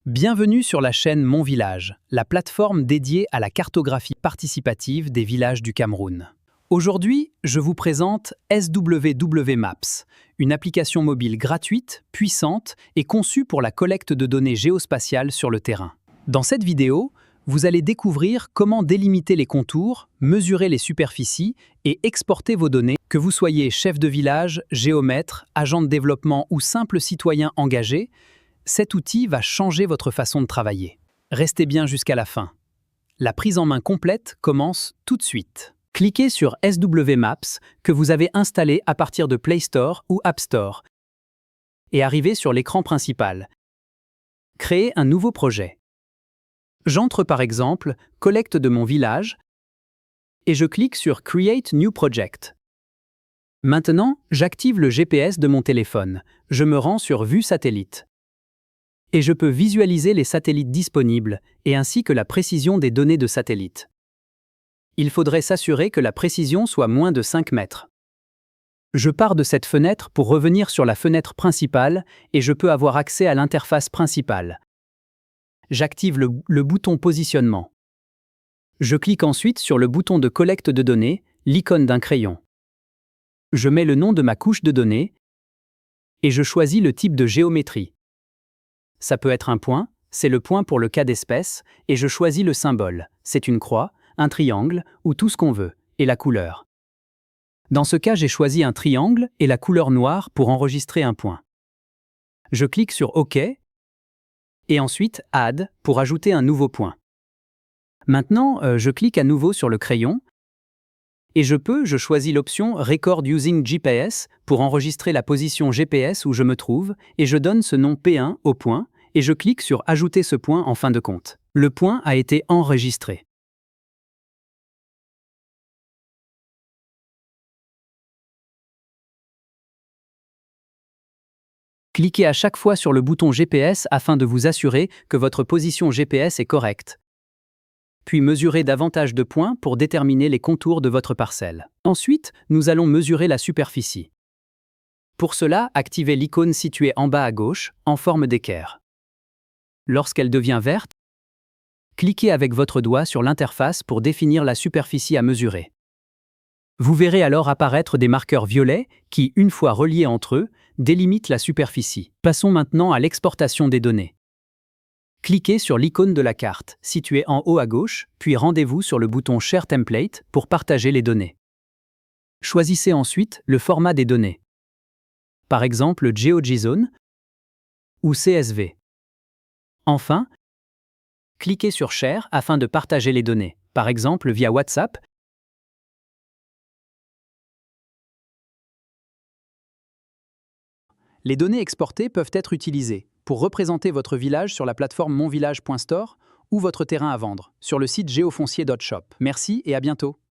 Bienvenue sur la chaîne Mon Village, la plateforme dédiée à la cartographie participative des villages du Cameroun. Aujourd'hui, je vous présente SWW Maps, une application mobile gratuite, puissante et conçue pour la collecte de données géospatiales sur le terrain. Dans cette vidéo, vous allez découvrir comment délimiter les contours, mesurer les superficies et exporter vos données, que vous soyez chef de village, géomètre, agent de développement ou simple citoyen engagé. Cet outil va changer votre façon de travailler. Restez bien jusqu'à la fin. La prise en main complète commence tout de suite. Cliquez sur SW Maps que vous avez installé à partir de Play Store ou App Store et arrivez sur l'écran principal. Créez un nouveau projet. J'entre par exemple collecte de mon village et je clique sur Create New Project. Maintenant, j'active le GPS de mon téléphone. Je me rends sur Vue satellite. Et je peux visualiser les satellites disponibles et ainsi que la précision des données de satellite. Il faudrait s'assurer que la précision soit moins de 5 mètres. Je pars de cette fenêtre pour revenir sur la fenêtre principale et je peux avoir accès à l'interface principale. J'active le bouton Positionnement. Je clique ensuite sur le bouton de collecte de données, l'icône d'un crayon. Je mets le nom de ma couche de données et je choisis le type de géométrie. Ça peut être un point, c'est le point pour le cas d'espèce, et je choisis le symbole, c'est une croix, un triangle ou tout ce qu'on veut, et la couleur. Dans ce cas, j'ai choisi un triangle et la couleur noire pour enregistrer un point. Je clique sur OK et ensuite Add pour ajouter un nouveau point. Maintenant, je clique à nouveau sur le crayon et je choisis l'option Record Using GPS pour enregistrer la position GPS où je me trouve et je donne ce nom P1 au point et je clique sur Ajouter ce point en fin de compte. Le point a été enregistré. Cliquez à chaque fois sur le bouton GPS afin de vous assurer que votre position GPS est correcte. Puis mesurez davantage de points pour déterminer les contours de votre parcelle. Ensuite, nous allons mesurer la superficie. Pour cela, activez l'icône située en bas à gauche, en forme d'équerre. Lorsqu'elle devient verte, cliquez avec votre doigt sur l'interface pour définir la superficie à mesurer. Vous verrez alors apparaître des marqueurs violets qui, une fois reliés entre eux, délimitent la superficie. Passons maintenant à l'exportation des données. Cliquez sur l'icône de la carte, située en haut à gauche, puis rendez-vous sur le bouton Share Template pour partager les données. Choisissez ensuite le format des données. Par exemple GeoJSON ou CSV. Enfin, cliquez sur Share afin de partager les données, par exemple via WhatsApp. Les données exportées peuvent être utilisées pour représenter votre village sur la plateforme monvillage.store ou votre terrain à vendre sur le site geofoncier.shop. Merci et à bientôt.